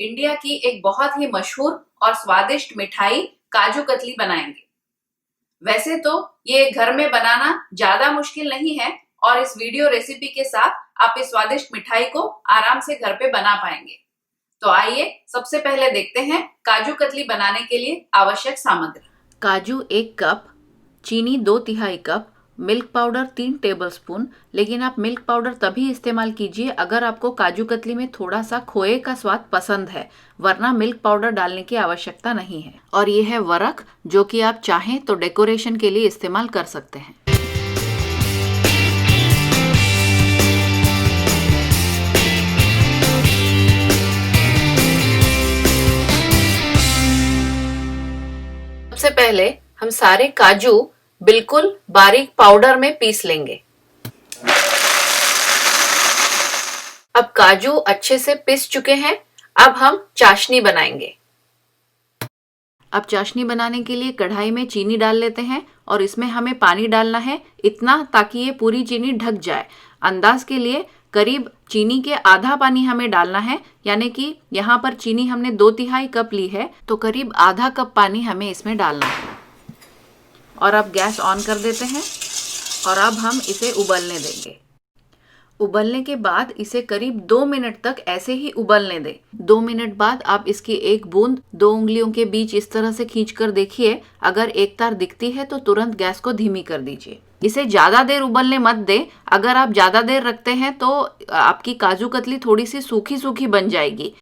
India की एक बहुत ही मशहूर और स्वादिष्ट मिठाई काजू कतली बनाएंगे। वैसे तो ये घर में बनाना ज्यादा मुश्किल नहीं है और इस वीडियो रेसिपी के साथ आप इस स्वादिष्ट मिठाई को आराम से घर पे बना पाएंगे। तो आइए सबसे पहले देखते हैं काजू कतली बनाने के लिए आवश्यक सामग्री। काजू 1 कप, चीनी 2/3 कप, मिल्क पाउडर 3 टेबलस्पून। लेकिन आप मिल्क पाउडर तभी इस्तेमाल कीजिए अगर आपको काजू कतली में थोड़ा सा खोए का स्वाद पसंद है, वरना मिल्क पाउडर डालने की आवश्यकता नहीं है। और ये है वरक, जो कि आप चाहें तो डेकोरेशन के लिए इस्तेमाल कर सकते हैं। सबसे पहले हम सारे काजू बिल्कुल बारीक पाउडर में पीस लेंगे। अब काजू अच्छे से पिस चुके हैं। अब हम चाशनी बनाएंगे। अब चाशनी बनाने के लिए कढ़ाई में चीनी डाल लेते हैं और इसमें हमें पानी डालना है, इतना ताकि ये पूरी चीनी ढक जाए। अंदाज के लिए करीब चीनी के आधा पानी हमें डालना है, यानी कि यहाँ पर चीनी हमने 2/3 कप ली है, तो करीब आधा कप पानी हमें इसमें डालना है। और अब गैस ऑन कर देते हैं और अब हम इसे उबलने देंगे। उबलने के बाद इसे करीब 2 मिनट तक ऐसे ही उबलने दें। 2 मिनट बाद आप इसकी एक बूंद 2 उंगलियों के बीच इस तरह से खींचकर देखिए। अगर एक तार दिखती है तो तुरंत गैस को धीमी कर दीजिए। इसे ज्यादा देर उबलने मत दें। अगर आप ज्यादा देर रखते हैं तो आपकी काजू कतली थोड़ी सी सूखी सूखी बन जाएगी।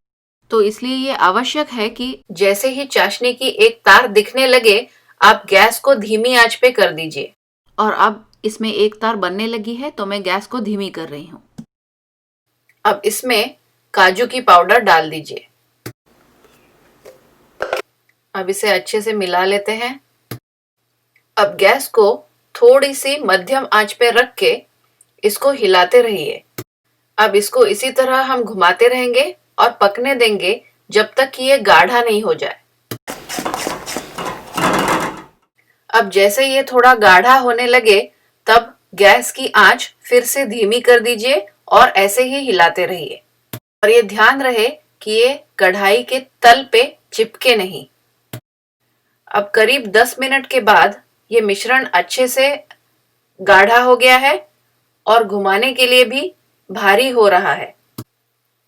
तो इसलिए ये आवश्यक है कि जैसे ही चाशनी की एक तार दिखने लगे, आप गैस को धीमी आंच पे कर दीजिए। और अब इसमें एक तार बनने लगी है, तो मैं गैस को धीमी कर रही हूँ। अब इसमें काजू की पाउडर डाल दीजिए। अब इसे अच्छे से मिला लेते हैं। अब गैस को थोड़ी सी मध्यम आंच पे रख के इसको हिलाते रहिए। अब इसको इसी तरह हम घुमाते रहेंगे और पकने देंगे जब तक कि ये गाढ़ा नहीं हो जाए। अब जैसे ये थोड़ा गाढ़ा होने लगे, तब गैस की आंच फिर से धीमी कर दीजिए और ऐसे ही हिलाते रहिए। और ये ध्यान रहे कि ये कढ़ाई के तल पे चिपके नहीं। अब करीब 10 मिनट के बाद ये मिश्रण अच्छे से गाढ़ा हो गया है और घुमाने के लिए भी भारी हो रहा है।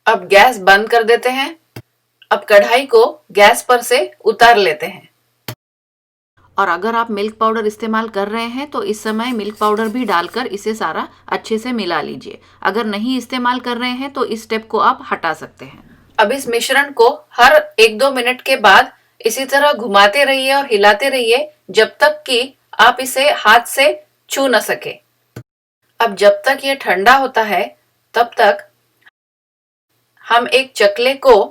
अब गैस बंद कर देते हैं। अब कढ़ाई को गैस पर से उतार लेते हैं। और अगर आप मिल्क पाउडर इस्तेमाल कर रहे हैं तो इस समय मिल्क पाउडर भी डालकर इसे सारा अच्छे से मिला लीजिए। अगर नहीं इस्तेमाल कर रहे हैं तो इस स्टेप को आप हटा सकते हैं। अब इस मिश्रण को हर 1-2 मिनट के बाद इसी तरह घुमाते रहिए और हिलाते रहिए जब तक कि आप इसे हाथ से छू न सके। अब जब तक ये ठंडा होता है, तब तक हम एक चकले को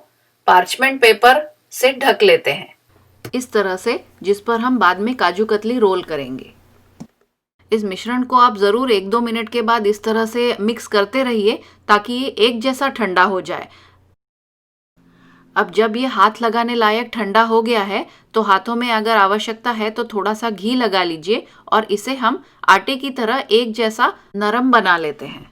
पार्चमेंट पेपर से ढक लेते हैं, इस तरह से, जिस पर हम बाद में काजू कतली रोल करेंगे। इस मिश्रण को आप जरूर 1-2 मिनट के बाद इस तरह से मिक्स करते रहिए ताकि ये एक जैसा ठंडा हो जाए। अब जब ये हाथ लगाने लायक ठंडा हो गया है, तो हाथों में अगर आवश्यकता है तो थोड़ा सा घी लगा लीजिए और इसे हम आटे की तरह एक जैसा नरम बना लेते हैं।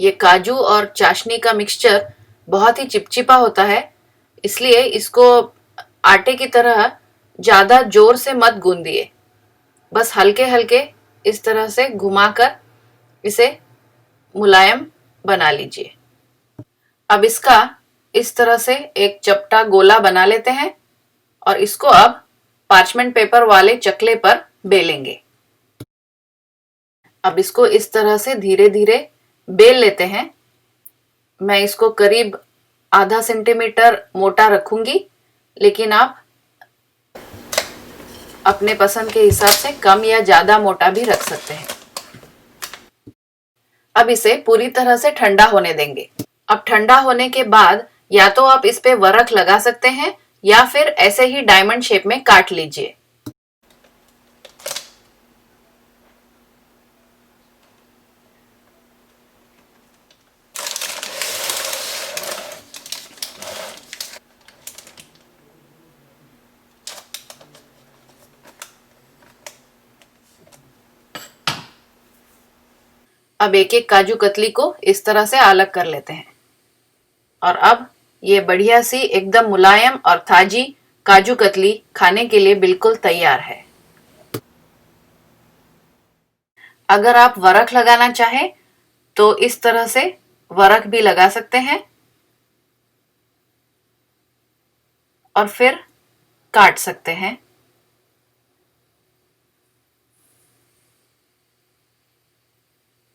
ये काजू और चाशनी का मिक्सचर बहुत ही चिपचिपा होता है, इसलिए इसको आटे की तरह ज्यादा जोर से मत गूंदिए। बस हल्के हल्के इस तरह से घुमाकर इसे मुलायम बना लीजिए। अब इसका इस तरह से एक चपटा गोला बना लेते हैं और इसको अब पार्चमेंट पेपर वाले चकले पर बेलेंगे। अब इसको इस तरह से धीरे धीरे बेल लेते हैं। मैं इसको करीब आधा सेंटीमीटर मोटा रखूंगी, लेकिन आप अपने पसंद के हिसाब से कम या ज्यादा मोटा भी रख सकते हैं। अब इसे पूरी तरह से ठंडा होने देंगे। अब ठंडा होने के बाद या तो आप इस पे वरक लगा सकते हैं या फिर ऐसे ही डायमंड शेप में काट लीजिए। अब एक एक काजू कतली को इस तरह से अलग कर लेते हैं। और अब ये बढ़िया सी एकदम मुलायम और ताजी काजू कतली खाने के लिए बिल्कुल तैयार है। अगर आप वरख लगाना चाहें तो इस तरह से वरख भी लगा सकते हैं और फिर काट सकते हैं।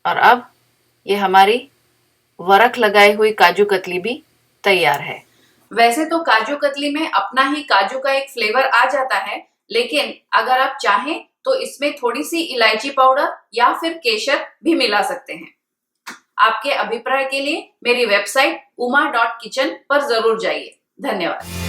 और अब ये हमारी वरख लगाई हुई काजू कतली भी तैयार है। वैसे तो काजू कतली में अपना ही काजू का एक फ्लेवर आ जाता है, लेकिन अगर आप चाहें तो इसमें थोड़ी सी इलायची पाउडर या फिर केसर भी मिला सकते हैं। आपके अभिप्राय के लिए मेरी वेबसाइट uma.kitchen पर जरूर जाइए। धन्यवाद।